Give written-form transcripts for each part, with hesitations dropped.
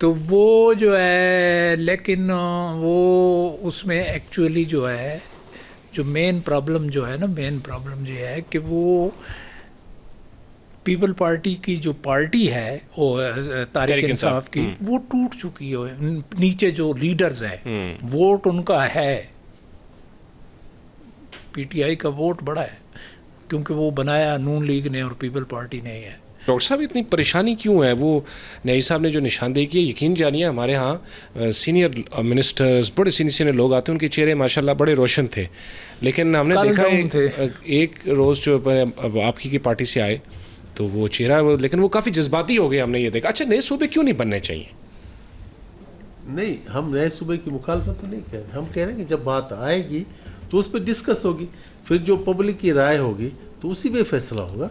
تو وہ جو ہے لیکن وہ اس میں ایکچولی جو ہے جو مین پرابلم جو ہے نا مین پرابلم یہ ہے کہ وہ پیپل پارٹی کی جو پارٹی ہے وہ تحریک انصاف کی وہ ٹوٹ چکی ہے. نیچے جو لیڈرز ہیں ووٹ ان کا ہے, پی ٹی آئی کا ووٹ بڑا ہے کیونکہ وہ بنایا نون لیگ نے اور پیپل پارٹی نے ہے. ڈاکٹر صاحب اتنی پریشانی کیوں ہے؟ وہ نئی صاحب نے جو نشاندہی کی ہے, یقین جانیے ہمارے ہاں سینئر منسٹرز بڑے سینئر لوگ آتے ہیں, ان کے چہرے ماشاءاللہ بڑے روشن تھے, لیکن ہم نے دیکھا ایک روز جو آپ کی پارٹی سے آئے تو وہ چہرہ لیکن وہ کافی جذباتی ہو گئے, ہم نے یہ دیکھا. اچھا نئے صوبے کیوں نہیں بننے چاہیے؟ نہیں, ہم نئے صوبے کی مخالفت تو نہیں کہہ رہے, ہم کہہ رہے ہیں کہ جب بات آئے گی تو اس پہ ڈسکس ہوگی, پھر جو پبلک کی رائے ہوگی تو اسی پہ فیصلہ ہوگا.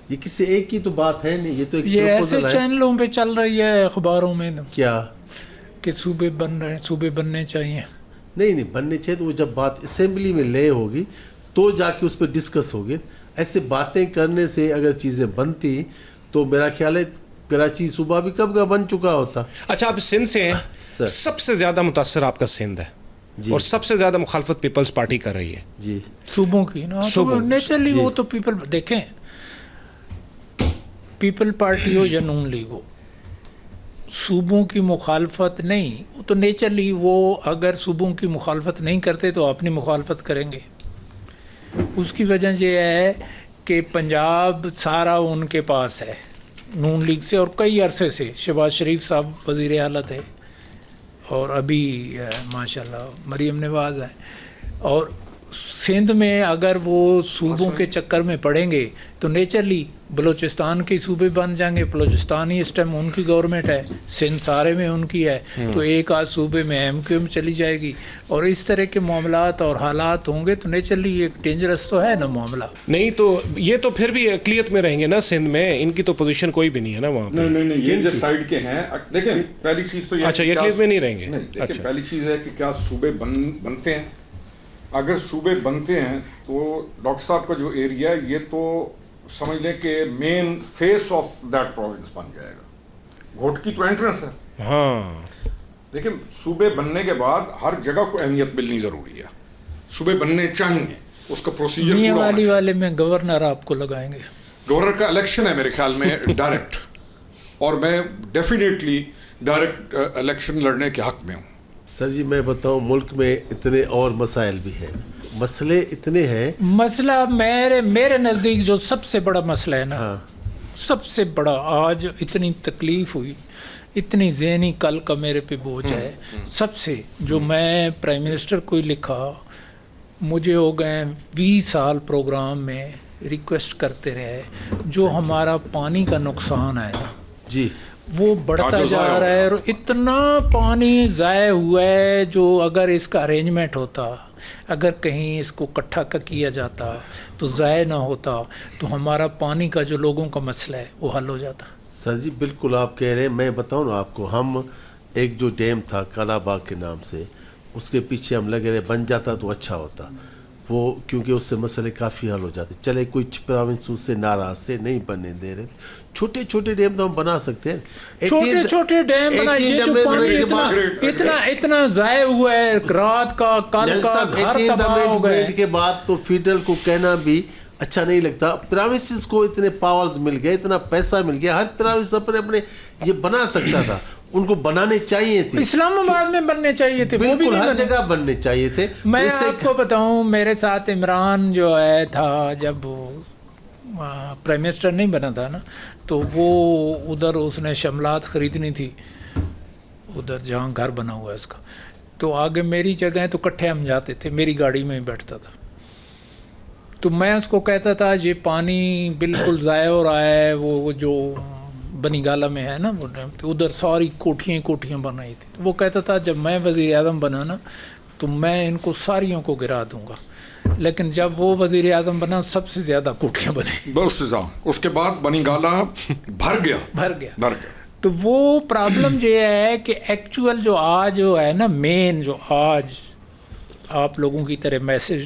یہ کسی ایک کی تو بات ہے نہیں, یہ تو ایک یہ ایسے چینلوں پہ چل رہی ہے اخباروں میں کیا کہ صوبے بن رہے ہیں, صوبے بننے چاہیے. نہیں بننے چاہیے, تو وہ جب بات اسمبلی میں لے ہوگی تو جا کے اس پہ ڈسکس ہوگی. ایسے باتیں کرنے سے اگر چیزیں بنتی تو میرا خیال ہے کراچی صوبہ بھی کب کا بن چکا ہوتا. اچھا آپ سندھ سے ہیں, سب سے زیادہ متاثر آپ کا سندھ ہے اور سب سے زیادہ مخالفت پیپلز پارٹی کر رہی ہے جی صوبوں کی نا, نیچرلی وہ تو پیپل دیکھیں پیپل پارٹی ہو یا نون لیگ ہو, صوبوں کی مخالفت نہیں, وہ تو نیچرلی وہ اگر صوبوں کی مخالفت نہیں کرتے تو اپنی مخالفت کریں گے. اس کی وجہ یہ ہے کہ پنجاب سارا ان کے پاس ہے نون لیگ سے, اور کئی عرصے سے شہباز شریف صاحب وزیر اعلیٰ تھے اور ابھی ماشاءاللہ مریم نواز ہے. اور سندھ میں اگر وہ صوبوں کے چکر میں پڑیں گے تو نیچرلی بلوچستان کے صوبے بن جائیں گے. بلوچستان ہی اس ٹائم ان کی گورنمنٹ ہے, سندھ سارے میں ان کی ہے, تو ایک آدھ صوبے میں ایم کیو ایم چلی جائے گی, اور اس طرح کے معاملات اور حالات ہوں گے تو نیچرلی ایک ڈینجرس تو ہے نا معاملہ. نہیں تو یہ تو پھر بھی اقلیت میں رہیں گے نا سندھ میں, ان کی تو پوزیشن کوئی بھی نہیں ہے نا وہاں پہ. نہیں یہ جو سائڈ کے ہیں دیکھیں پہلی چیز تو یہ اچھا یہ اقلیت میں نہیں رہیں گے. دیکھیں پہلی چیز ہے کہ کیا صوبے بنتے ہیں. اگر صوبے بنتے ہیں تو ڈاکٹر صاحب کا جو ایریا ہے یہ تو سمجھ لیں کہ مین فیس آف دیٹ پروونس بن جائے گا. گھوٹ کی تو انٹرنس ہے. ہاں لیکن صوبے بننے کے بعد ہر جگہ کو اہمیت ملنی ضروری ہے. صوبے بننے چاہیے, اس کا پروسیجر میاں والی والے میں گورنر آپ کو لگائیں گے. گورنر کا الیکشن ہے میرے خیال میں ڈائریکٹ, اور میں ڈیفینیٹلی ڈائریکٹ الیکشن لڑنے کے حق میں ہوں. سر جی میں بتاؤں ملک میں اتنے اور مسائل بھی ہیں, مسئلے اتنے ہیں. مسئلہ میرے نزدیک جو سب سے بڑا مسئلہ ہے نا, سب سے بڑا آج اتنی تکلیف ہوئی, اتنی ذہنی کل کا میرے پہ بوجھ ہے, سب سے جو میں پرائم منسٹر کو ہی لکھا, مجھے ہو گئے 20 سال پروگرام میں ریکویسٹ کرتے رہے, جو ہمارا پانی کا نقصان ہے جی وہ بڑھتا جا رہا ہے, اور اتنا پانی ضائع ہوا ہے جو اگر اس کا ارینجمنٹ ہوتا, اگر کہیں اس کو اکٹھا کیا جاتا تو ضائع نہ ہوتا تو ہمارا پانی کا جو لوگوں کا مسئلہ ہے وہ حل ہو جاتا. سر جی بالکل آپ کہہ رہے ہیں. میں بتاؤں نا آپ کو, ہم ایک جو ڈیم تھا کالا باغ کے نام سے, اس کے پیچھے ہم لگے رہے, بن جاتا تو اچھا ہوتا وہ, کیونکہ اس سے مسئلے کافی حل ہو جاتے. چلے کچھ پروونس اس سے ناراض سے نہیں بننے دے رہے, چھوٹے چھوٹے ڈیم تو ہم بنا سکتے ہیں. چھوٹے چھوٹے ڈیم بنائیے, جو پانی اتنا ضائع ہوا ہے, رات کا کل کا گھر تباہ ہو گئے. کے بعد تو فیڈرل کو کہنا بھی اچھا نہیں لگتا. پروونسز کو اتنے پاورز مل گئے, اتنا پیسہ مل گیا, ہر پروونس اپنے یہ بنا سکتا تھا. ان کو بنانے چاہیے تھے, اسلام آباد میں بننے چاہیے تھے, بالکل ہر جگہ بننے چاہیے تھے. میں آپ کو بتاؤں, میرے ساتھ عمران جو ہے تھا, جب پرائم منسٹر نہیں بنا تھا نا, تو وہ ادھر اس نے شملات خریدنی تھی ادھر جہاں گھر بنا ہوا ہے اس کا, تو آگے میری جگہ تو کٹھے ہم جاتے تھے, میری گاڑی میں ہی بیٹھتا تھا. تو میں اس کو کہتا تھا یہ پانی بالکل ضائع ہو رہا ہے, وہ جو بنی گالا میں ہے نا, وہ ادھر ساری کوٹھیاں بنائی تھی. وہ کہتا تھا جب میں وزیر اعظم بنا نا تو میں ان کو ساریوں کو گرا دوں گا, لیکن جب وہ وزیر اعظم بنا سب سے زیادہ کوٹھیاں بنی, بہت سے زیادہ. اس کے بعد بنی گالا بھر گیا. تو وہ پرابلم یہ ہے کہ ایکچوئل جو آج جو ہے نا, مین جو آج آپ لوگوں کی طرح میسج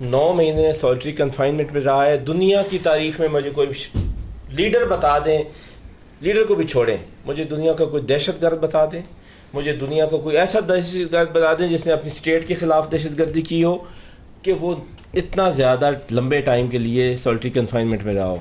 9 مہینے سولٹری کنفائنمنٹ میں رہا ہے. دنیا کی تاریخ میں مجھے کوئی لیڈر بتا دیں, لیڈر کو بھی چھوڑیں, مجھے دنیا کا کوئی دہشت گرد بتا دیں, مجھے دنیا کا کوئی ایسا دہشت گرد بتا دیں جس نے اپنی اسٹیٹ کے خلاف دہشت گردی کی ہو کہ وہ اتنا زیادہ لمبے ٹائم کے لیے سولٹری کنفائنمنٹ میں رہا ہو.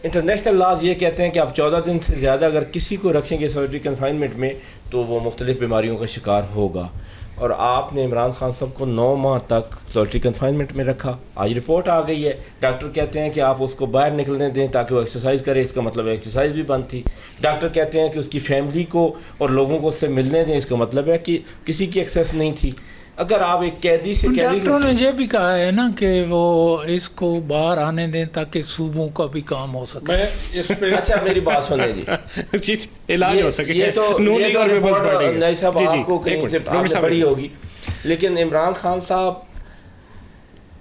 انٹرنیشنل لاز یہ کہتے ہیں کہ آپ 14 دن سے زیادہ اگر کسی کو رکھیں گے سولٹری کنفائنمنٹ میں تو وہ مختلف بیماریوں کا شکار ہوگا. اور آپ نے عمران خان صاحب کو 9 ماہ تک سولٹری کنفائنمنٹ میں رکھا. آج رپورٹ آ گئی ہے, ڈاکٹر کہتے ہیں کہ آپ اس کو باہر نکلنے دیں تاکہ وہ ایکسرسائز کرے. اس کا مطلب ہے ایکسرسائز بھی بند تھی. ڈاکٹر کہتے ہیں کہ اس کی فیملی کو اور لوگوں کو اس سے ملنے دیں. اس کا مطلب ہے کہ کسی کی ایکسیس نہیں تھی. اگر آپ ایک قیدی سے ڈاکٹروں نے یہ بھی کہا ہے نا کہ وہ اس کو باہر آنے دیں تاکہ صوبوں کا بھی کام ہو سکے. میں اس پہ اچھا میری بات سنیں جی, علاج ہو سکے. یہ تو نئی صاحب آپ کو کہیں سے پڑھی ہوگی, لیکن عمران خان صاحب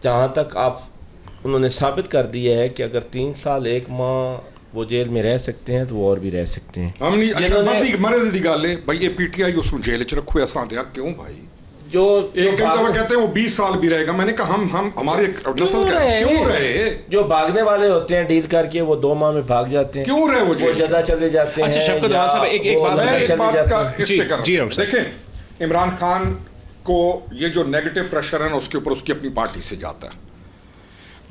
جہاں تک انہوں نے ثابت کر دیا ہے کہ اگر 3 سال 1 ماہ وہ جیل میں رہ سکتے ہیں تو وہ اور بھی رہ سکتے ہیں. ہم نہیں اچھا مرض دی گل ہے بھائی, یہ P T I us jail چ رکھو ایسا دیا کیوں بھائی؟ جو ایک کئی دفعہ کہتے ہیں وہ 20 سال بھی رہے گا. میں نے کہا ہم ہماری نسل کا کیوں رہے؟ جو بھاگنے والے ہوتے ہیں ڈیل کر کے وہ 2 ماہ میں بھاگ جاتے ہیں. کیوں رہے وہ جزا چلے جاتے ہیں. اچھا شفقت عوان صاحب ایک بات کا اس پہ کر دیکھیں, عمران خان کو یہ جو نیگیٹو پریشر ہے نا اس کے اوپر اس کی اپنی پارٹی سے جاتا ہے.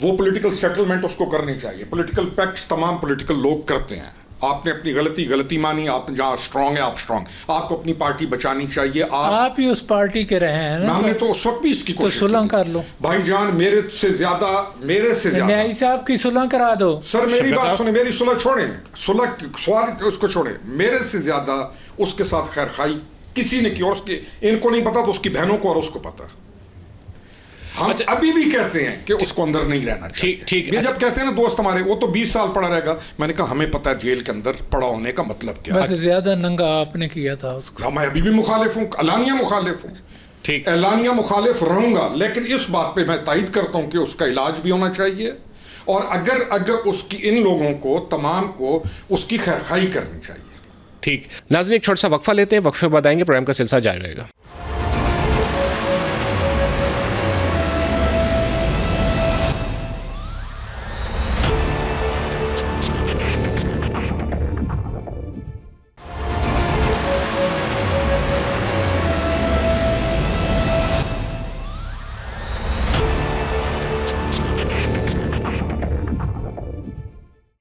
وہ پولیٹیکل سیٹلمنٹ اس کو کرنی چاہیے. پولیٹیکل پیکٹس تمام پولیٹیکل لوگ کرتے ہیں. آپ نے اپنی غلطی مانی, آپ جہاں اسٹرانگ ہے آپ اسٹرانگ, آپ کو اپنی پارٹی بچانی چاہیے. آپ ہی اس پارٹی کے رہے ہیں نا, ہم نے تو اس وقت بھی اس کی کوشش صلح کر لو بھائی جان. میرے سے زیادہ نیائی صاحب کی صلح کرا دو. سر میری بات سنیں, میری صلح چھوڑیں, صلح سوال اس کو چھوڑیں. میرے سے زیادہ اس کے ساتھ خیر خائی کسی نے کی, اور اس کے ان کو نہیں پتا تو اس کی بہنوں کو اور اس کو پتا. ہم ابھی بھی کہتے ہیں کہ اس کو اندر نہیں رہنا چاہیے. یہ جب کہتے ہیں نا دوست ہمارے وہ تو 20 سال پڑا رہے گا, میں نے کہا ہمیں پتا ہے جیل کے اندر پڑا ہونے کا مطلب کیا ہے. ویسے زیادہ ننگا آپ نے کیا تھا اس کو. میں ابھی بھی مخالف ہوں, اعلانیہ مخالف ہوں, اعلانیہ مخالف رہوں گا. لیکن اس بات پہ میں تائید کرتا ہوں کہ اس کا علاج بھی ہونا چاہیے, اور اگر اس کی ان لوگوں کو تمام کو اس کی خیرخواہی کرنی چاہیے. ٹھیک ناظرین, ایک چھوٹا سا وقفہ لیتے ہیں, وقفے بعد آئیں گے, پروگرام کا سلسلہ جاری رہے گا.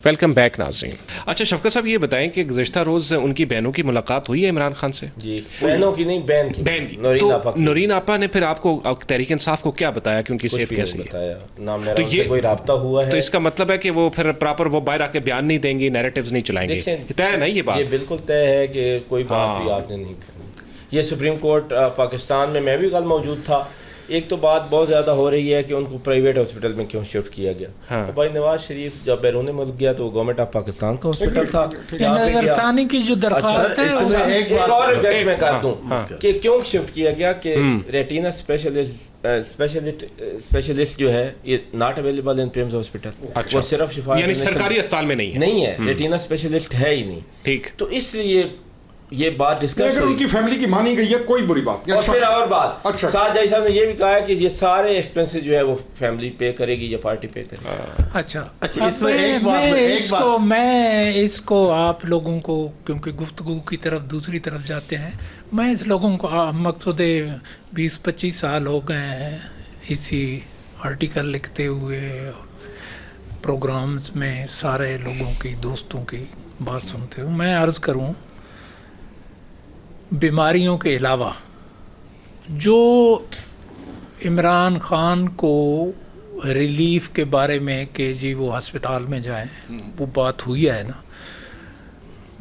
ویلکم بیک ناظرین. اچھا شفقت صاحب یہ بتائیں کہ گزشتہ روز ان کی بہنوں کی ملاقات ہوئی ہے عمران خان سے؟ جی بہنوں کی نہیں, بہن کی نورین آپا نے پھر آپ کو تحریک انصاف کو کیا بتایا کہ ان کی صحت کیسی ہے؟ تو یہ کوئی رابطہ ہوا ہے؟ تو اس کا مطلب ہے کہ وہ پھر پراپر وہ باہر آ کے بیان نہیں دیں گے, نیریٹیوز نہیں چلائیں گے. طے ہے نا یہ بات؟ یہ بالکل طے ہے کہ کوئی بات بھی آپ نے نہیں کرنی. یہ سپریم کورٹ پاکستان میں بھی کل موجود تھا. ایک تو بات بہت زیادہ ہو رہی ہے کہ ان کو پرائیویٹ ہاسپٹل میں کیوں شفٹ کیا گیا. بھائی نواز شریف جب بیرون ملک گیا تو وہ گورنمنٹ آف پاکستان کا ہاسپٹل تھا. نظرثانی کی جو درخواست ہے ایک اور ایڈجسٹ میں کر دوں کہ کیوں شفٹ کیا گیا کہ ریٹینا اسپیشلسٹ جو ہے یہ not available in Prim's hospital. وہ صرف شفا یعنی سرکاری اسپتال میں نہیں ہے, ریٹینا اسپیشلسٹ ہے ہی نہیں. ٹھیک, تو اس لیے یہ بات ڈسکس اگر ان کی فیملی کی مانی گئی ہے کوئی بری بات نہیں. اور پھر اور بات سعد جائی صاحب نے یہ بھی کہا ہے کہ یہ سارے ایکسپینسز جو ہے وہ فیملی پے کرے گی یا پارٹی پے کرے گی. اچھا اس میں ایک بات میں اس کو آپ لوگوں کو کیونکہ گفتگو کی طرف دوسری طرف جاتے ہیں, میں اس لوگوں کو مقصود 20-25 سال ہو گئے ہیں اسی آرٹیکل لکھتے ہوئے, پروگرامز میں سارے لوگوں کی دوستوں کی بات سنتے ہوں. میں عرض کروں بیماریوں کے علاوہ جو عمران خان کو ریلیف کے بارے میں کہ جی وہ ہسپتال میں جائیں, وہ بات ہوئی ہے نا,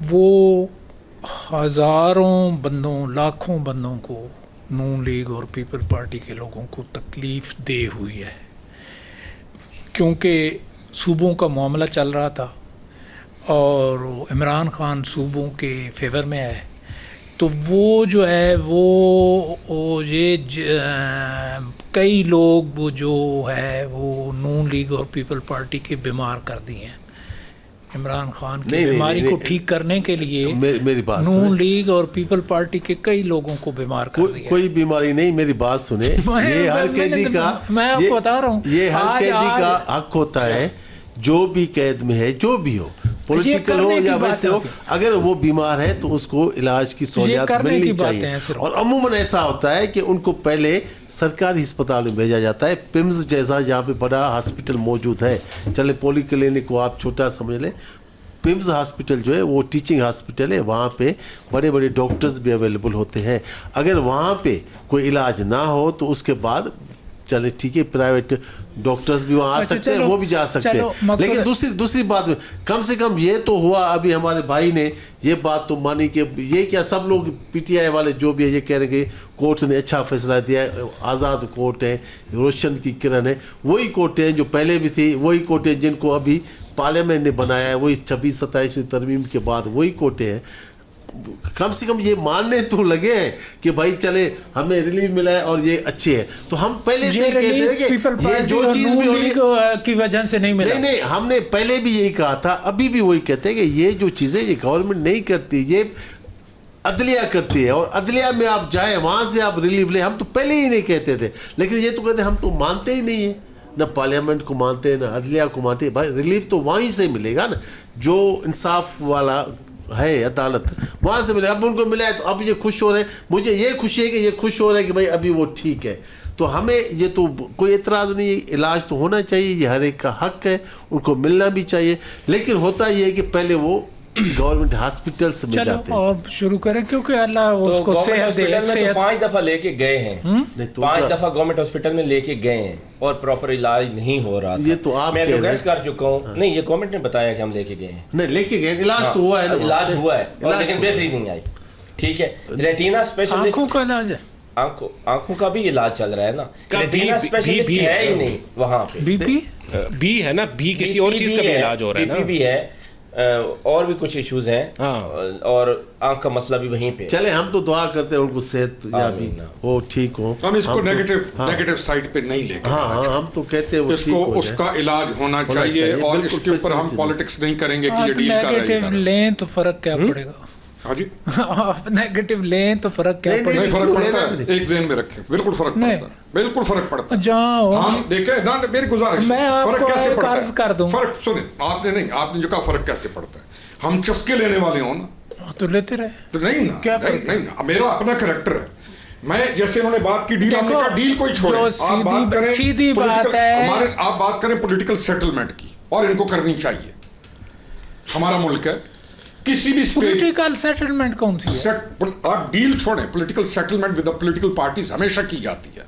وہ ہزاروں بندوں لاکھوں بندوں کو نون لیگ اور پیپل پارٹی کے لوگوں کو تکلیف دہ ہوئی ہے, کیونکہ صوبوں کا معاملہ چل رہا تھا اور عمران خان صوبوں کے فیور میں ہے. تو وہ جو ہے وہ یہ کئی لوگ وہ جو ہے وہ نون لیگ اور پیپل پارٹی کے بیمار کر دیے ہیں. عمران خان کی نہیں، نہیں، بیماری نہیں، کو ٹھیک کرنے کے لیے میری بات نون سنیں. لیگ اور پیپل پارٹی کے کئی لوگوں کو بیمار کر دیا. کوئی بیماری نہیں, میری بات سنیں. یہ ہر قیدی کا, میں آپ کو بتا رہا ہوں, یہ ہر قیدی کا حق ہوتا ہے جو بھی قید میں ہے, جو بھی ہو, پولیٹیکل ہو یا ویسے ہو, اگر وہ بیمار ہے تو اس کو علاج کی سہولیات ملنی چاہیے. اور عموماً ایسا ہوتا ہے کہ ان کو پہلے سرکاری ہسپتال میں بھیجا جاتا ہے. پمز جیسا جہاں پہ بڑا ہاسپٹل موجود ہے, چلے پولی کلینک کو آپ چھوٹا سمجھ لیں, پمز ہاسپٹل جو ہے وہ ٹیچنگ ہاسپٹل ہے, وہاں پہ بڑے بڑے ڈاکٹرز بھی اویلیبل ہوتے ہیں. اگر وہاں پہ کوئی علاج نہ ہو تو اس کے بعد چلے ٹھیک ہے, پرائیویٹ ڈاکٹرز بھی وہاں آ سکتے ہیں, وہ بھی جا سکتے ہیں. لیکن دوسری بات میں کم سے کم یہ تو ہوا, ابھی ہمارے بھائی نے یہ بات تو مانی کہ یہ کیا سب لوگ پی ٹی آئی والے جو بھی ہے یہ کہہ رہے کہ کورٹ نے اچھا فیصلہ دیا ہے, آزاد کورٹ ہے, روشن کی کرن ہے, وہی کورٹیں ہیں جو پہلے بھی تھی, وہی کورٹیں جن کو ابھی پارلیمنٹ نے بنایا ہے, وہی 26-27 ترمیم کے بعد وہی کورٹیں ہیں. کم سے کم یہ ماننے تو لگے ہیں کہ بھائی چلے ہمیں ریلیف ملا ہے اور یہ اچھے ہیں. تو ہم پہلے سے کہتے ہیں کہ یہ جو چیز بھی ہونی کی وجہ سے نہیں ملا. نہیں, ہم نے پہلے بھی یہی کہا تھا, ابھی بھی وہی کہتے ہیں کہ یہ جو چیزیں یہ گورنمنٹ نہیں کرتی, یہ عدلیہ کرتی ہے, اور عدلیہ میں آپ جائیں وہاں سے آپ ریلیف لیں. ہم تو پہلے ہی نہیں کہتے تھے, لیکن یہ تو کہتے ہیں ہم تو مانتے ہی نہیں ہیں, نہ پارلیمنٹ کو مانتے ہیں نہ عدلیہ کو مانتے ہیں. بھائی ریلیف تو وہیں سے ملے گا نا, جو انصاف والا ہے عدالت وہاں سے ملے. اب ان کو ملا ہے تو اب یہ خوش ہو رہے ہیں, مجھے یہ خوشی ہے کہ یہ خوش ہو رہے ہیں کہ بھائی ابھی وہ ٹھیک ہے. تو ہمیں یہ تو کوئی اعتراض نہیں ہے, علاج تو ہونا چاہیے, یہ ہر ایک کا حق ہے, ان کو ملنا بھی چاہیے. لیکن ہوتا یہ ہے کہ پہلے وہ گورنمنٹ ہاسپٹلس میں جاتے ہیں. اور شروع کریں کیونکہ اللہ اس کو صحت دے. 5 دفعہ لے کے گئے ہیں, 5 دفعہ گورنمنٹ ہاسپٹل میں لے کے گئے ہیں اور پراپر علاج نہیں ہو رہا. یہ تو آپ میں ریکویسٹ کر چکا ہوں. نہیں, یہ گورنمنٹ نے بتایا کہ ہم لے کے گئے ہیں. نہیں لے کے گئے, علاج تو ہوا ہے, علاج ہوا ہے لیکن بہتری نہیں آئی. ٹھیک ہے, ریٹینا اسپیشلسٹ, آنکھوں کا علاج ہے, آنکھوں کا بھی علاج چل رہا ہے نا. ریٹینا اسپیشلسٹ ہے ہی نہیں وہاں پہ. بی پی بی ہے نا, بی کسی اور چیز کا بھی علاج ہو رہا ہے نا, بی پی بھی ہے, اور بھی کچھ ایشوز ہیں, اور آنکھ کا مسئلہ بھی وہیں پہ. چلے ہم تو دعا کرتے ہیں ان کو صحت یابی ہو, ٹھیک ہو. ہم اس کو نیگیٹو سائڈ پہ نہیں لے کے, ہاں ہم تو کہتے ہیں اس کو اس کا علاج ہونا چاہیے, اور اس کے اوپر ہم پالیٹکس نہیں کریں گے کہ یہ ڈیل کر رہے ہیں. لیں تو فرق کیا پڑے گا؟ ہاں جی, آپ نیگیٹو لیں تو فرق کیا پڑے گا؟ نہیں فرق پڑتا ہے, ایک ذہن میں رکھیں, بالکل فرق پڑتا ہے, بالکل فرق پڑتا ہے. ہم دیکھیں نا, میری گزارش, فرق کیسے پڑتا ہے, فرق سنیں, آپ نے نہیں, آپ نے جو کہا فرق کیسے پڑتا ہے. ہم چسکے لینے والے ہوں نا تو لیتے رہے, تو نہیں نا, نہیں, میرا اپنا کریکٹر ہے. میں جیسے انہوں نے بات کی ڈیل, ہم نے کہا ڈیل کوئی چھوڑیں, آپ بات کریں, سیدھی بات ہے, ہمارے آپ بات کریں پولیٹیکل سیٹلمنٹ کی, اور ان کو کرنی چاہیے. ہمارا ملک ہے, کسی بھی پولیٹیکل سیٹلمنٹ کون سی ہے؟ آپ ڈیل چھوڑیں, political settlement with political parties ہمیشہ کی جاتی ہے.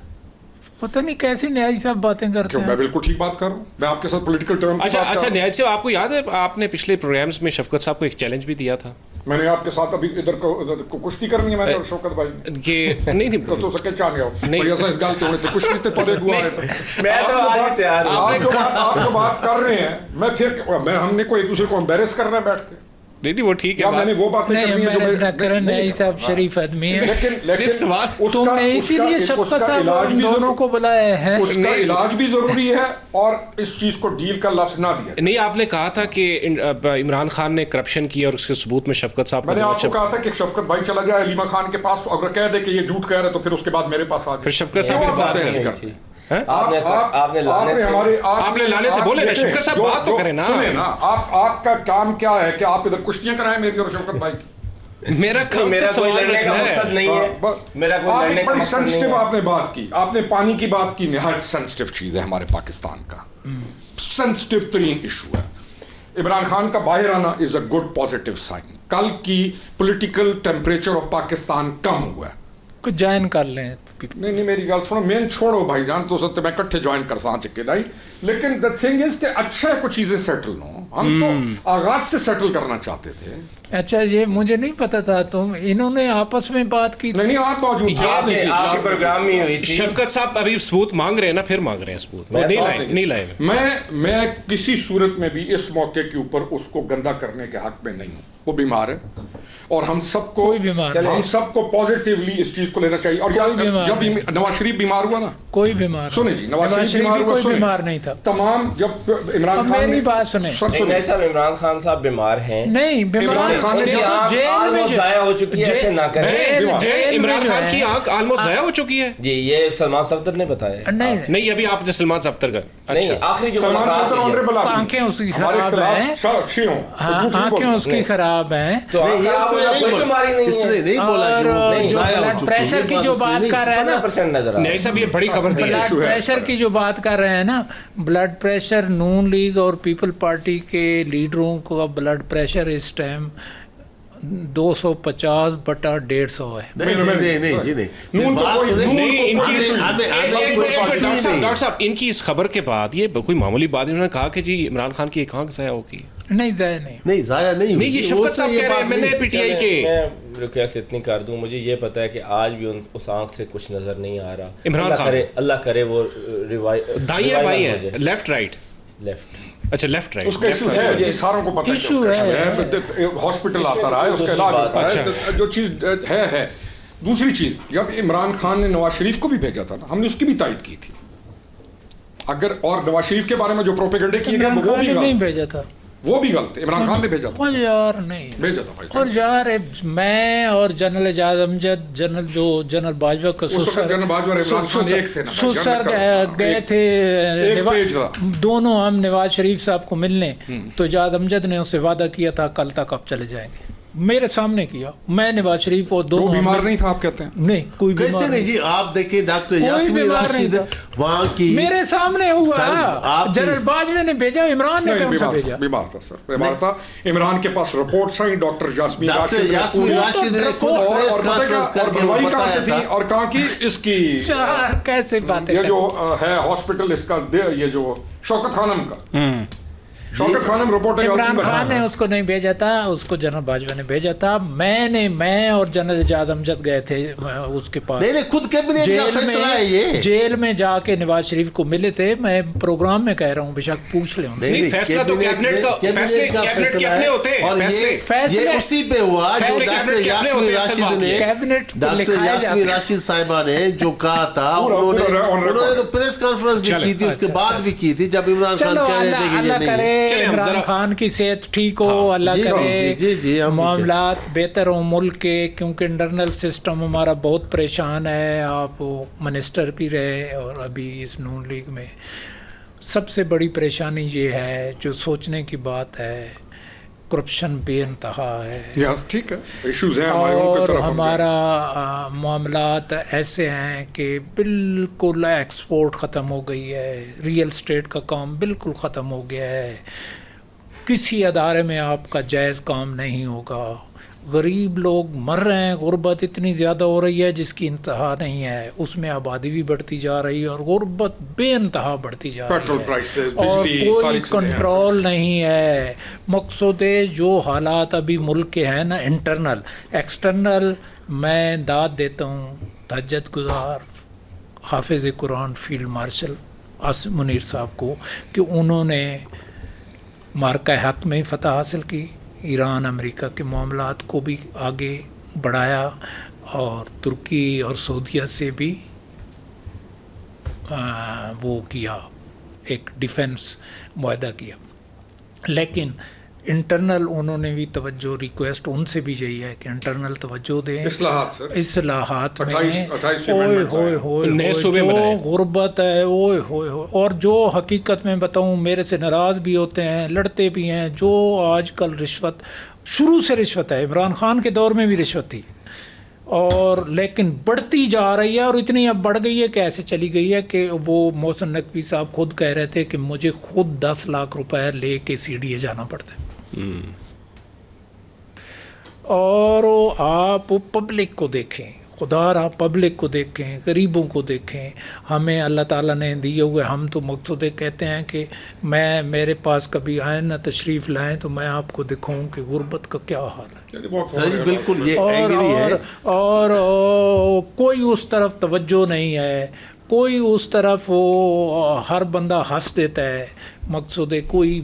پتہ نہیں کیسی نیائی صاحب باتیں کرتے ہیں. میں بالکل ٹھیک بات کر رہا ہوں, میں آپ کے ساتھ پولیٹیکل ٹرم کی بات کر رہا ہوں. اچھا نیاز صاحب, آپ کو یاد ہے آپ نے پچھلے پروگرامز میں شفقت صاحب کو ایک چیلنج بھی دیا تھا؟ میں نے آپ کے ساتھ ابھی ادھر کو کشتی کرنی ہے, میں نے شوکت بھائی کہ نہیں تو سکے چاہ گیا بھائی ایسا اس گالتے ہونے تھے کشتی تے پڑے گوا ہے. میں تو آج تیار ہوں, آپ جو بات کر رہے ہیں, میں پھر ہم نے کوئی ایک دوسرے کو امبیرس کرنا ہے بیٹھ کے. نہیں وہ ٹھیک ہے, میں نے وہ باتیں کرنی ہیں جو میں نہیں صاحب شریف آدمی ہے, لیکن سوال تم نے اسی لیے شفقت صاحب دونوں کو بلایا ہے. اس کا علاج بھی ضروری ہے, اور اس چیز کو ڈیل کا لفظ نہ دیا. نہیں, آپ نے کہا تھا کہ عمران خان نے کرپشن کی اور اس کے ثبوت میں شفقت صاحب, میں نے آپ کو کہا تھا کہ شفقت بھائی چلا جائے علیمہ خان کے پاس, اگر کہہ دے کہ یہ جھوٹ کہہ رہے تو پھر اس کے بعد میرے پاس آ جائے. پھر شفقت صاحب باتیں ایسی کرتے ہیں. آپ نے لانے تھے, بولے نا شفقت صاحب بات تو کریں نا. سنیں نا, آپ کا کام کیا ہے کہ آپ ادھر کشتیاں کرائیں میری اور شفقت بھائی کی. میرا کوئی لڑنے کا مقصد نہیں ہے, میرا کوئی لڑنے کا مقصد نہیں ہے. آپ نے بات کی, آپ نے پانی کی بات کی, نہایت سینسٹیو چیز ہے ہمارے پاکستان کا, سینسٹیو ترین ایشو ہے. عمران خان کا باہر آنا از اے گڈ پازیٹیو سائن. کل کی پولیٹیکل ٹیمپریچر آف پاکستان کم ہوا ہے. کچھ جوائن کر لیں. نہیں میری گل سنو, مین چھوڑو بھائی جان, تو سکتے میں کٹھے جوائن کر سا چکے لائی, لیکن دا تھنگ از کہ اچھا ہے کچھ چیزیں سیٹل ہوں. ہم تو آغاز سے سیٹل کرنا چاہتے تھے. اچھا یہ مجھے نہیں پتا تھا, تم انہوں نے آپس میں بات کی. نہیں آپ موجود تھے, آپ کے پروگرام میں ہوئی تھی. شفقت صاحب ابھی ثبوت مانگ رہے ہیں نا, پھر مانگ رہے ہیں ثبوت, نہیں لائے. میں کسی صورت میں بھی اس موقع کے اوپر اس کو گندا کرنے کے حق میں نہیں ہوں. وہ بیمار ہے اور ہم سب کو پازیٹیولی اس چیز کو لینا چاہیے. اور جب نواز شریف بیمار ہوا نا, کوئی بیمار سنیں جی, نواز شریف بیمار ہوا, کوئی بیمار نہیں تھا. تمام جب عمران خان میری بات سنیں, صاحب عمران خان صاحب بیمار ہیں نہیں, عمران خان نے ضائع ہو چکی ہے, ایسے نہ کریں. عمران خان کی آنکھ آلموسٹ ضائع ہو چکی ہے. جی یہ سلمان صفدر نے بتایا. نہیں ابھی آپ نے سلمان صفدر کا نہیں, آخری جو آنکھیں اس کی خراب ہیں, آنکھیں اس کی خراب ہیں, تو کوئی بیماری نہیں بولا بلڈ پریشر کی جو بات کر رہے ہیں نا, نہیں صاحب یہ بڑی خبر دی ہے. بلڈ پریشر کی جو بات کر رہے ہیں نا, بلڈ پریشر نون لیگ اور پیپل پارٹی کے لیڈروں کا بلڈ پریشر اس ٹائم 250/150 ہے. ڈاکٹر صاحب ان کی اس خبر کے بعد یہ کوئی معمولی بات, انہوں نے کہا کہ جی عمران خان کی ایک آنکھ ضائع ہوگی. نہیں ضائع نہیں, یہ شفقت صاحب کہہ رہے ہیں, میں نے پی ٹی آئی کے کیسے اتنی کر دوں, مجھے یہ پتا ہے کہ آج بھی اس آنکھ سے کچھ نظر نہیں آ رہا. عمران خان اللہ کرے وہ دائیں ہے بائیں ہے, لیفٹ رائٹ, لیفٹ, اچھا لیفٹ رائٹ, اس کا ایشو ہے, ساروں کو پتہ ہے, ہاسپٹل آتا رہا ہے, اس کا علاج ہوتا ہے, جو چیز ہے. دوسری چیز, جب عمران خان نے نواز شریف کو بھی بھیجا تھا نا, ہم نے اس کی بھی تائید کی تھی. اگر اور نواز شریف کے بارے میں جو پروپیگنڈے کیے گئے وہ بھی نہیں بھیجا تھا, وہ بھی غلط ہے. عمران خان نے بھیجا تھا, یار نہیں بھیجا تھا بھائی. اور یار میں اور جنرل اعجاز امجد, جنرل باجوہ کا سسر گئے تھے دونوں ہم نواز شریف صاحب کو ملنے, تو اعجاز امجد نے اسے وعدہ کیا تھا کل تک آپ چلے جائیں گے, میرے سامنے کیا, میں نواز شریف اور دونوں بیمار نہیں تھا. آپ کہتے ہیں نہیں کوئی بیمار نہیں جی. آپ دیکھیں ڈاکٹر یاسمین راشد وہاں کی میرے سامنے ہوا, جنرل باجوہ نے بھیجا, عمران نے کون سا بھیجا؟ بیمار تھا سر, بیمار تھا. عمران کے پاس رپورٹس ہیں, ڈاکٹر یاسمین راشد نے خود اور بنوائی کہاں سے تھی اور کہاں کی, اس کی کیسے باتیں, یہ جو ہے ہاسپٹل اس کا, یہ جو شوکت خانم کا, شوکت خانم رپورٹ عمران خان نے اس کو نہیں بھیجا تھا, اس کو جنرل باجوہ نے بھیجا تھا. میں اور جنرل اعجاز امجد گئے تھے اس کے پاس, خود کیبنٹ کا فیصلہ ہے یہ, جیل میں جا کے نواز شریف کو ملے تھے. میں پروگرام میں کہہ رہا ہوں, بے شک پوچھ لیں, فیصلہ تو کیبنٹ کا, فیصلے کیبنٹ کے اپنے ہوتے ہیں, فیصلے اسی پہ ہوا جو ڈاکٹر یاسمین راشد نے, ڈاکٹر یاسمین راشد صاحبہ نے جو کہا تھا, انہوں نے تو پریس کانفرنس بھی کی تھی, اس کے بعد بھی کی تھی, جب عمران خان کہہ رہے تھے کہ یہ نہیں. عمران خان کی صحت ٹھیک ہو, اللہ کرے معاملات بہتر ہوں ملک کے, کیونکہ انٹرنل سسٹم ہمارا بہت پریشان ہے. آپ منسٹر بھی رہے اور ابھی اس نون لیگ میں سب سے بڑی پریشانی یہ ہے, جو سوچنے کی بات ہے, کرپشن بے انتہا ہے. ٹھیک ہے, ایشوز ہیں ہمارے, اور ہمارا معاملات ایسے ہیں کہ بالکل ایکسپورٹ ختم ہو گئی ہے, ریئل اسٹیٹ کا کام بالکل ختم ہو گیا ہے, کسی ادارے میں آپ کا جائز کام نہیں ہوگا, غریب لوگ مر رہے ہیں, غربت اتنی زیادہ ہو رہی ہے جس کی انتہا نہیں ہے, اس میں آبادی بھی بڑھتی جا رہی ہے اور غربت بے انتہا بڑھتی جا رہی ہے, اور کوئی کنٹرول نہیں ہے. مقصود جو حالات ابھی ملک کے ہیں نا, انٹرنل ایکسٹرنل, میں داد دیتا ہوں تہجد گزار حافظ قرآن فیلڈ مارشل عاصم منیر صاحب کو کہ انہوں نے مارکہ حق میں فتح حاصل کی, ایران امریکہ کے معاملات کو بھی آگے بڑھایا, اور ترکی اور سعودیہ سے بھی وہ کیا, ایک ڈیفنس معاہدہ کیا. لیکن انٹرنل انہوں نے بھی توجہ, ریکویسٹ ان سے بھی یہی ہے کہ انٹرنل توجہ دیں اصلاحات میں, جو غربت ہے اور جو حقیقت میں بتاؤں میرے سے ناراض بھی ہوتے ہیں, لڑتے بھی ہیں, جو آج کل رشوت, شروع سے رشوت ہے, عمران خان کے دور میں بھی رشوت تھی, اور لیکن بڑھتی جا رہی ہے, اور اتنی اب بڑھ گئی ہے کہ ایسے چلی گئی ہے کہ وہ محسن نقوی صاحب خود کہہ رہے تھے کہ مجھے خود 10 لاکھ روپے لے کے CDA جانا پڑتا ہے. اور آپ پبلک کو دیکھیں, خدا را پبلک کو دیکھیں, غریبوں کو دیکھیں. ہمیں اللہ تعالیٰ نے دیے ہوئے, ہم تو مقصود کہتے ہیں کہ میرے پاس کبھی آئیں نہ تشریف لائیں تو میں آپ کو دکھاؤں کہ غربت کا کیا حال ہے. بالکل یہ اور کوئی اس طرف توجہ نہیں ہے. کوئی اس طرف وہ ہر بندہ ہنس دیتا ہے، مقصود ہے کوئی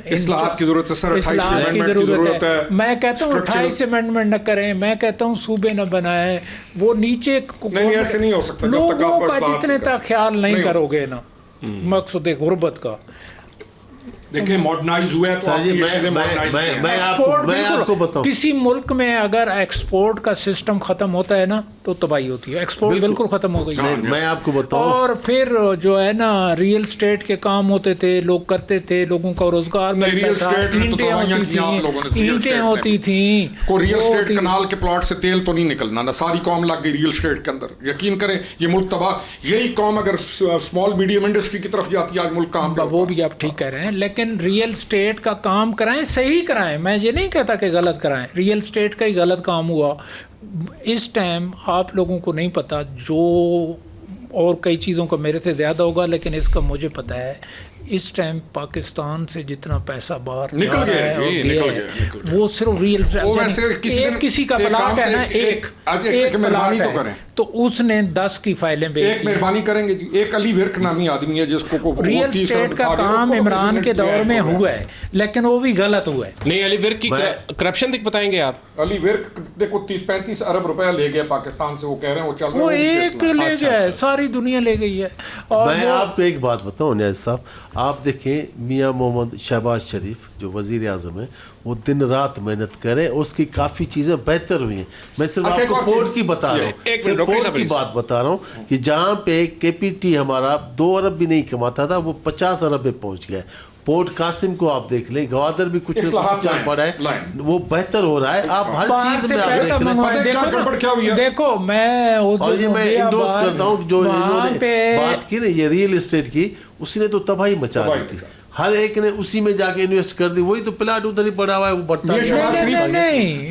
اصلاحات کی ضرورت ہے سر، 28 اصلاحات کی امینڈمنٹ کی ضرورت ہے. میں کہتا ہوں 28 امینڈمنٹ نہ کریں، میں کہتا ہوں صوبے نہ بنائیں، وہ نیچے نہیں ایسے نہیں ہو سکتا جب تک آپ لوگوں کا اصلاحات جتنے نہیں تک خیال نہیں کرو گے نا، مقصود ہے غربت کا. دیکھیں ماڈرنائز ہوا ہے تو آپ یہ چیزیں ماڈرنائز ہیں. میں آپ کو بتاؤں، کسی ملک میں اگر ایکسپورٹ کا سسٹم ختم ہوتا ہے نا تو تباہی ہوتی ہے. ایکسپورٹ بالکل ختم ہو گئی ہے. میں آپ کو بتاؤں، اور پھر جو ہے نا ریئل اسٹیٹ کے کام ہوتے تھے، لوگ کرتے تھے، لوگوں کا روزگار ملتا تھا، اینٹیں ہوتی تھیں. کو ریئل اسٹیٹ کنال کے پلاٹ سے تیل تو نہیں نکلنا نا، ساری قوم لگ گئی ریئل اسٹیٹ کے اندر. یقین کریں یہ ملک تباہ. یہی قوم اگر اسمال میڈیم انڈسٹری کی طرف جاتی ہے آج ملک کہاں پہ؟ وہ بھی آپ ٹھیک کہہ رہے ہیں، لیکن ریئل اسٹیٹ کا کام کرائیں، صحیح کرائیں. میں یہ نہیں کہتا کہ غلط کرائیں، ریئل اسٹیٹ کا ہی غلط کام ہوا اس ٹائم. آپ لوگوں کو نہیں پتا، جو اور کئی چیزوں کا میرے سے زیادہ ہوگا، لیکن اس کا مجھے پتا ہے اس ٹائم پاکستان سے جتنا پیسہ باہر نکل گیا وہ صرف ریئل اسٹیٹ. کسی کا پلاٹ ہے نا، ایک مہربانی تو کریں، تو اس نے 10 کی فائلیں بیچ. ایک مہربانی کریں گے جی. ایک علی ورک نامی آدمی ہے جس کو ریئل اسٹیٹ کا کام عمران کے دور میں ہوا ہے، لیکن وہ بھی غلط ہوا ہے. نہیں علی ورک کی کرپشن دیکھ بتائیں گے آپ؟ علی ورک دیکھو 30-35 ارب روپیہ لے گیا پاکستان سے، وہ کہہ رہے ہیں وہ چل رہا ہے، وہ ایک لے گیا ہے، ساری دنیا لے گئی ہے. اور میں آپ کو ایک بات بتاؤں نیاز صاحب، آپ دیکھیں میاں محمد شہباز شریف جو وزیر اعظم ہیں، وہ دن رات محنت کریں، اس کی کافی چیزیں بہتر ہوئی ہیں. میں صرف آپ کو پورٹ کی بتا رہا ہوں، صرف پورٹ کی بات بتا رہا ہوں کہ جہاں پہ KPT ہمارا 2 ارب بھی نہیں کماتا تھا، وہ 50 ارب پہ پہنچ گیا ہے. پورٹ قاسم کو آپ دیکھ لیں، گوادر بھی کچھ چل پڑا ہے، وہ بہتر ہو رہا ہے. آپ ہر چیز میں آپ دیکھ لیں. دیکھو میں اور یہ میں انڈورس کرتا ہوں جو انہوں نے بات کی نا یہ ریئل اسٹیٹ کی، اس نے تو تباہی مچا دی تھی. ہر ایک نے اسی میں جا کے انویسٹ کر دی، وہی تو پلاٹ ادھر ہی پڑا ہوا ہے، وہ بڑھتا ہے.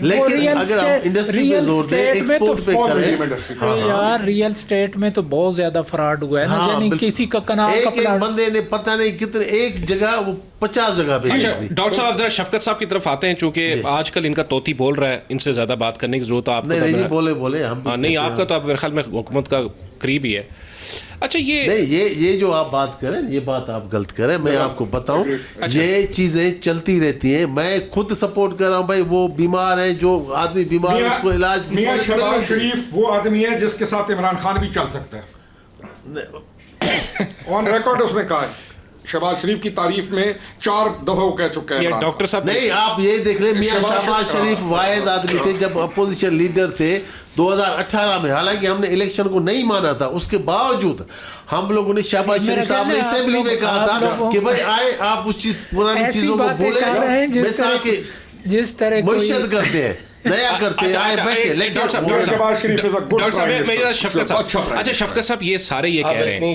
لیکن اگر ہم انڈسٹری پہ زور دیں، ایکسپورٹ پہ کریں. یار ریئل اسٹیٹ میں تو بہت زیادہ فراڈ ہوا ہے نا، یعنی کسی کا کنال کا ایک بندے نے پتہ نہیں کتنے ایک جگہ وہ 50 جگہ پہ. ڈاکٹر صاحب ذرا شفقت صاحب کی طرف آتے ہیں، چونکہ آج کل ان کا طوطی بول رہا ہے، ان سے زیادہ بات کرنے کی ضرورت ہے. آپ نہیں بولے ہم نہیں، آپ کا تو آپ میرے خیال میں حکومت کا قریب ہی ہے. اچھا یہ جو آپ بات کریں یہ بات آپ غلط کریں. میں آپ کو بتاؤں یہ چیزیں چلتی رہتی ہیں. میں خود سپورٹ کر رہا ہوں بھائی، وہ بیمار ہے، جو آدمی بیمار ہے اس کو علاج کی. میاں شہباز شریف وہ آدمی ہے جس کے ساتھ عمران خان بھی چل سکتا ہے. آن ریکارڈ اس نے کہا ہے، شہباز شریف کی تعریف میں 4 دفعہ وہ کہہ چکا ہے. ڈاکٹر صاحب نہیں، آپ یہ دیکھ لیں میاں شہباز شریف واحد آدمی تھے جب اپوزیشن لیڈر تھے 2018 میں. حالانکہ ہم نے الیکشن کو نہیں مانا تھا، اس کے باوجود ہم لوگوں نے شہباز شریف صاحب نے اسمبلی میں کہا تھا کہ بھائی آئے آپ اس پرانی چیزوں کو بولیں، مثال کے جس طرح معیشت کرتے ہیں، نیا کرتے ہیں، آئے بیٹھے. لیکن اچھا شفقت صاحب یہ سارے یہ کہہ رہے ہیں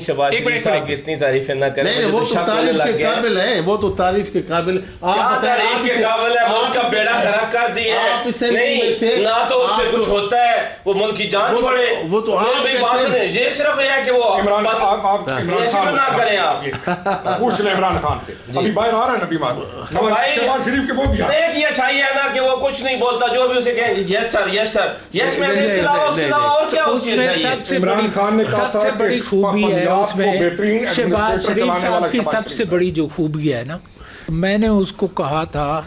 اتنی تعریفیں نہ کریں. نہیں وہ تو تعریف کے قابل ہیں، وہ تو تعریف کے قابل. آپ تعریف کے قابل ہے، ملک کا بیڑا غرق کر دیا ہے. نہیں نہ تو اس سے کچھ ہوتا ہے، وہ ملک کی جان چھوڑے. وہ تو یہ صرف یہ ہے کہ وہ نہ کریں. آپ پوچھ لیں عمران خان سے، ابھی باہر آ رہا ہے نا بیمار شہباز شریف کے. وہ بھی ایک یہ اچھائی ہے نا کہ وہ کچھ نہیں بولتا، جو بھی اسے کہیں یس سر یس سر یس میں اس کے علاوہ اور کیا ہوتی ہے. عمران خان نے کہا تھا بڑی خوبی ہے اس میں شہباز شریف صاحب کی سب سے بڑی جو خوبی ہے نا، میں نے اس کو کہا تھا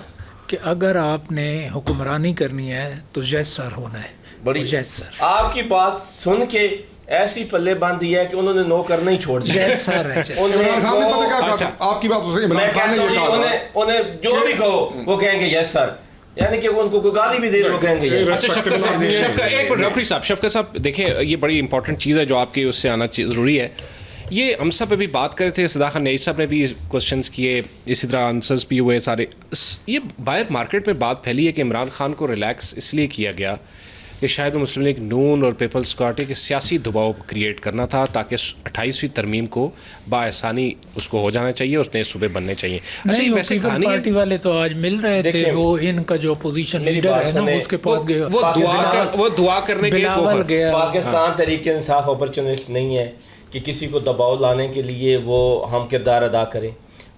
کہ اگر آپ نے حکمرانی کرنی ہے تو یس سر ہونا ہے. بڑی یس سر آپ کی بات سن کے ایسی پلے باندھ دی ہے کہ انہوں نے نو کرنا ہی چھوڑ دیا. عمران خان نے پتہ کیا کہا؟ آپ کی بات اسے عمران خان نے یہ کہا، انہیں جو بھی کہو وہ کہیں گے یس سر، یعنی کہ ان کو گالی بھی دے دو کہیں گے. اچھا شفقت صاحب ڈاکٹر صاحب دیکھیں یہ بڑی امپورٹنٹ چیز ہے جو آپ کی اس سے آنا ضروری ہے. یہ ہم سب ابھی بات کر رہے تھے، صداقت نئی صاحب نے بھی کوشچنس کیے، اسی طرح آنسرز بھی ہوئے سارے. یہ باہر مارکیٹ میں بات پھیلی ہے کہ عمران خان کو ریلیکس اس لیے کیا گیا کہ شاید مسلم لیگ نون اور پیپلز پارٹی کے سیاسی دباؤ کریٹ کرنا تھا تاکہ 28ویں ترمیم کو بآسانی اس کو ہو جانا چاہیے، اس نئے صوبے بننے چاہیے. اچھا یہ ویسے کہانی پارٹی والے تو آج مل رہے تھے، وہ ان کا جو اپوزیشن لیڈر ہے نا اس کے پاس گئے، وہ دعا کرنے کے گیا. پاکستان تحریک انصاف اپرچونسٹ نہیں ہے کہ کسی کو دباؤ لانے کے لیے وہ ہم کردار ادا کریں.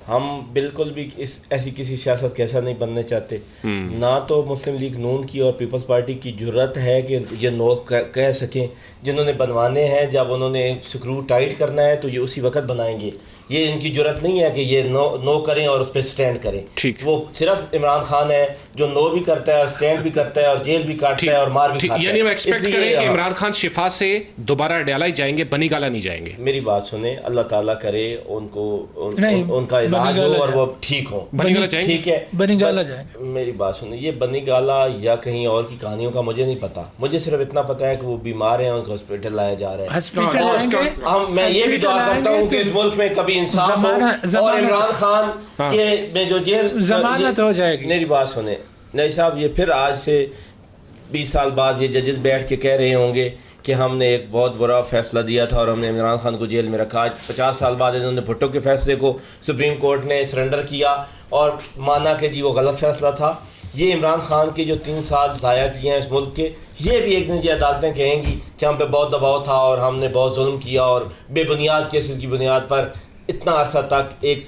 ہم بالکل بھی ایسی کسی سیاست کیسا نہیں بننا چاہتے. نہ تو مسلم لیگ نون کی اور پیپلز پارٹی کی جرت ہے کہ یہ نو کہہ سکیں. جنہوں نے بنوانے ہیں جب انہوں نے سکرو ٹائٹ کرنا ہے تو یہ اسی وقت بنائیں گے. یہ ان کی جرت نہیں ہے کہ یہ نو کریں اور اس پہ سٹینڈ کریں. وہ صرف عمران خان ہے جو نو بھی کرتا ہے اور سٹینڈ بھی کرتا ہے اور جیل بھی کاٹتا ہے اور مار بھی کھاتا ہے. یعنی ہم ایکسپیکٹ کریں کہ عمران خان شفا سے دوبارہ ڈالا ہی جائیں گے, بنی گالا نہیں جائیں گے. میری بات سنیں, اللہ تعالیٰ کرے ان کو ان کا علاج ہو اور وہ ٹھیک ہوں. بنی گالا جائیں گے, ٹھیک ہے, بنی گالا جائیں گے. میری بات سنیں, یہ بنی گالا یا کہیں اور کی کہانیوں کا مجھے نہیں پتا. مجھے صرف اتنا پتا ہے کہ وہ بیمار ہیں, ان کو ہاسپٹل لایا جا رہا ہے. میں یہ بھی دعا کرتا ہوں کہ اس ملک میں کبھی انصاف ہو اور عمران خان کے میں جو جیل ضمانت ہو جائے گی. میری بات سنیں نہیں صاحب, یہ پھر آج سے 20 سال بعد یہ ججز بیٹھ کے کہہ رہے ہوں گے کہ ہم نے ایک بہت برا فیصلہ دیا تھا اور ہم نے عمران خان کو جیل میں رکھا. 50 سال بعد انہوں نے بھٹو کے فیصلے کو سپریم کورٹ نے سرنڈر کیا اور مانا کہ جی وہ غلط فیصلہ تھا. یہ عمران خان کے جو 3 سال ضائع کیے ہیں اس ملک کے, یہ بھی ایک دن یہ عدالتیں کہیں گی کہ ہم پہ بہت دباؤ تھا اور ہم نے بہت ظلم کیا اور بے بنیاد کیسز کی بنیاد پر اتنا عرصہ تک ایک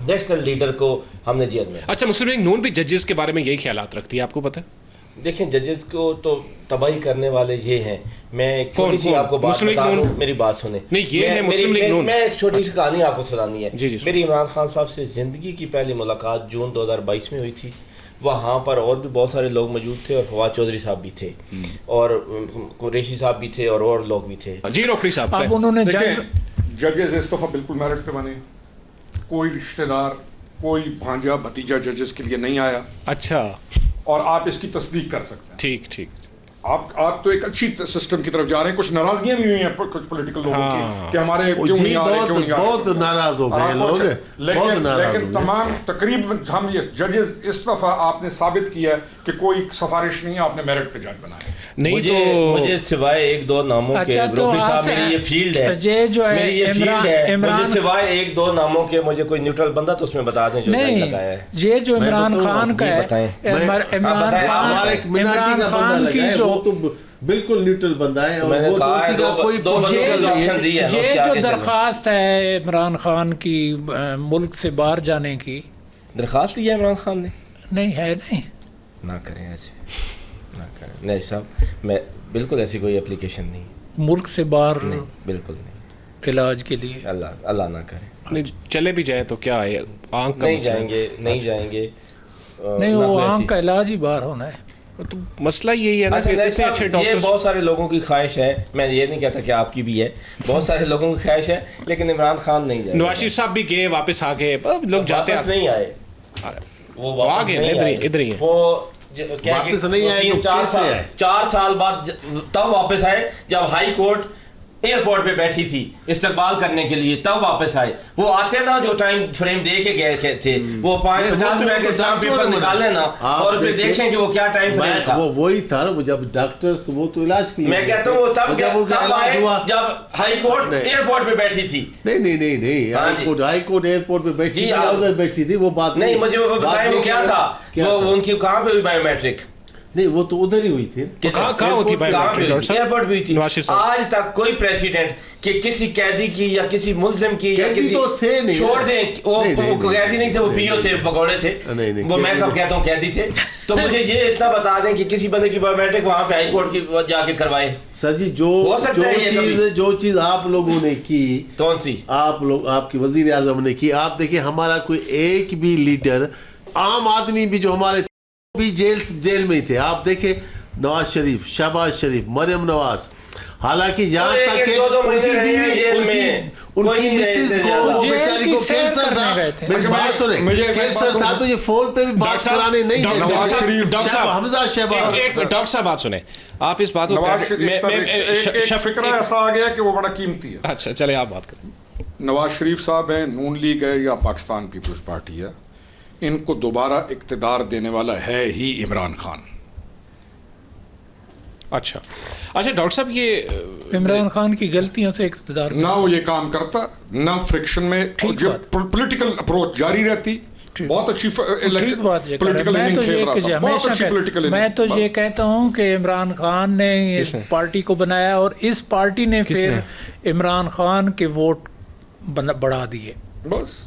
نیشنل لیڈر کو ہم نے جیل میں. اچھا, مسلم لیگ نون بھی ججز کے بارے میں یہی خیالات رکھتی ہے, آپ کو پتہ ہے؟ دیکھیں ججز کو تو تباہی کرنے والے یہ ہیں. میں ایک چھوٹی سی آپ کو بات بتا دوں, میری بات سنیں. نہیں, یہ ہے مسلم لیگ نون. میں ایک چھوٹی سی کہانی آپ کو سنانی ہے. میری عمران خان صاحب سے زندگی کی پہلی ملاقات جون 2022 میں ہوئی تھی. وہاں پر اور بھی بہت سارے لوگ موجود تھے اور فواد چودھری صاحب بھی تھے اور قریشی صاحب بھی تھے اور لوگ بھی تھے. جی نوکری صاحب, اب انہوں نے ججز اس دفعہ بالکل میرٹ پہ بنے. کوئی رشتہ دار, کوئی بھانجا بھتیجا ججز کے لیے نہیں آیا. اچھا, اور آپ اس کی تصدیق کر سکتے ہیں. ٹھیک ٹھیک. آپ تو ایک اچھی سسٹم کی طرف جا رہے ہیں. کچھ ناراضگیاں بھی ہوئی ہیں کچھ پولیٹیکل لوگوں کی کہ ہمارے کیوں نہیں آ رہے, کیوں نہیں آ رہے. بہت ناراض ہو گئے لوگ, لیکن تمام تقریباً ہم یہ ججز اس دفعہ آپ نے ثابت کیا ہے کہ کوئی سفارش نہیں ہے, آپ نے میرٹ پہ جج بنایا. نہیں تو مجھے سوائے 1-2 ناموں کے, روفی صاحب میری یہ فیلڈ ہے, میری یہ فیلڈ ہے, مجھے سوائے 1-2 ناموں کے مجھے کوئی نیوٹرل بندہ تو اس میں بتا دیں جو جج لگایا ہے. یہ جو عمران خان کا ہے, عمران خان کی جو بالکل نیوٹرل بندہ ہے اور وہ اسی کا کوئی یہ جو درخواست ہے عمران خان کی ملک سے باہر جانے کی, درخواست دی ہے عمران خان نے. نہیں ہے, نہیں نہ کریں ایسے, نہ کریں. نہیں صاحب, میں بالکل ایسی کوئی اپلیکیشن نہیں. ملک سے باہر نہیں, بالکل نہیں, علاج کے لیے. اللہ نہ کرے. نہیں چلے بھی جائے تو کیا ہے, آنکھ نہیں جائیں گے, نہیں جائیں گے. نہیں, وہ آنکھ کا علاج ہی باہر ہونا ہے. تو مسئلہ یہی ہے نا کہ اتنے اچھے ڈاکٹر, یہ بہت سارے لوگوں کی خواہش ہے, میں یہ نہیں کہتا کہ آپ کی بھی ہے, بہت سارے لوگوں کی خواہش ہے, لیکن عمران خان نہیں جائے. نواز شریف صاحب بھی گئے, واپس آ گئے, لوگ جاتے ہیں, نہیں آئے, وہ واپس نہیں آئے, ادھر ہی ہیں. وہ واپس نہیں آئے, 4 سال بعد تب واپس آئے جب ہائی کورٹ ایئرپورٹ پہ بیٹھی تھی استقبال کرنے کے لیے, تب واپس آئے. وہ آتے نا جو ٹائم فریم دے کے گئے تھے, وہ 50 روپے کے اسٹامپ پیپر نکالیں نا اور پھر دیکھیں کہ وہ کیا ٹائم فریم تھا. وہ وہی تھا نا, جب ڈاکٹرز وہ تو علاج کے لیے, میں کہتا ہوں وہ تب آئے جب ہائی کورٹ ایئرپورٹ پہ بیٹھی تھی. نہیں, ہائی کورٹ ایئرپورٹ پہ بیٹھی تھی, ادھر بیٹھی تھی, وہ بات نہیں. مجھے وہ بتائیں وہ کیا تھا, وہ ان کی کہاں پہ ہوئی بایو میٹرک. نہیں, وہ تو ادھر ہی ہوئی تھی. کہاں ہوتی ایئرپورٹ بھی تھی. آج تک کوئی پریسیڈنٹ کہ کسی قیدی کی یا کسی ملزم کی یا کسی چھوڑ دیں, وہ قیدی نہیں تھے, وہ پی او تھے, پکوڑے تھے, وہ میں کب کہتا ہوں قیدی تھے. تو مجھے یہ اتنا بتا دیں کہ کسی بندے کی بایو میٹرک وہاں پہ ہائی کورٹ کی جا کے کروائے. سر جی, جو چیز آپ لوگوں نے کی, کون سی آپ کی وزیر اعظم نے کی, آپ دیکھیں ہمارا کوئی ایک بھی لیڈر, عام آدمی بھی جو ہمارے بھی جیل میں ہی تھے. آپ دیکھیں نواز شریف, شہباز شریف, مریم نواز, حالانکہ یہاں تک کہ ان کی بیوی, ان کی مسز کو, وہ بیچاری کو کینسر تھا. میری بات سنیں, کینسر تھا تو یہ فون پہ بھی بات کرانے نہیں دیتے. حمزہ شہباز, ڈاکٹر صاحب بات سنیں, آپ اس بات کو فکرہ ایسا آ گیا کہ وہ بڑا قیمتی ہے. اچھا چلے آپ بات کریں. نواز شریف صاحب ہیں, نون لیگ ہے یا پاکستان پیپلز پارٹی ہے, ان کو دوبارہ اقتدار دینے والا ہے ہی عمران خان. اچھا ڈاکٹر صاحب, یہ عمران خان کی غلطیوں سے اقتدار نہ وہ یہ کام کرتا, نہ فرکشن میں پولیٹیکل اپروچ جاری رہتی. بہت اچھی پولیٹیکل اننگ کھیل رہا تھا, بہت اچھی پولیٹیکل اننگ. میں تو یہ کہتا ہوں کہ عمران خان نے اس پارٹی کو بنایا اور اس پارٹی نے پھر عمران خان کے ووٹ بڑھا دیے. بس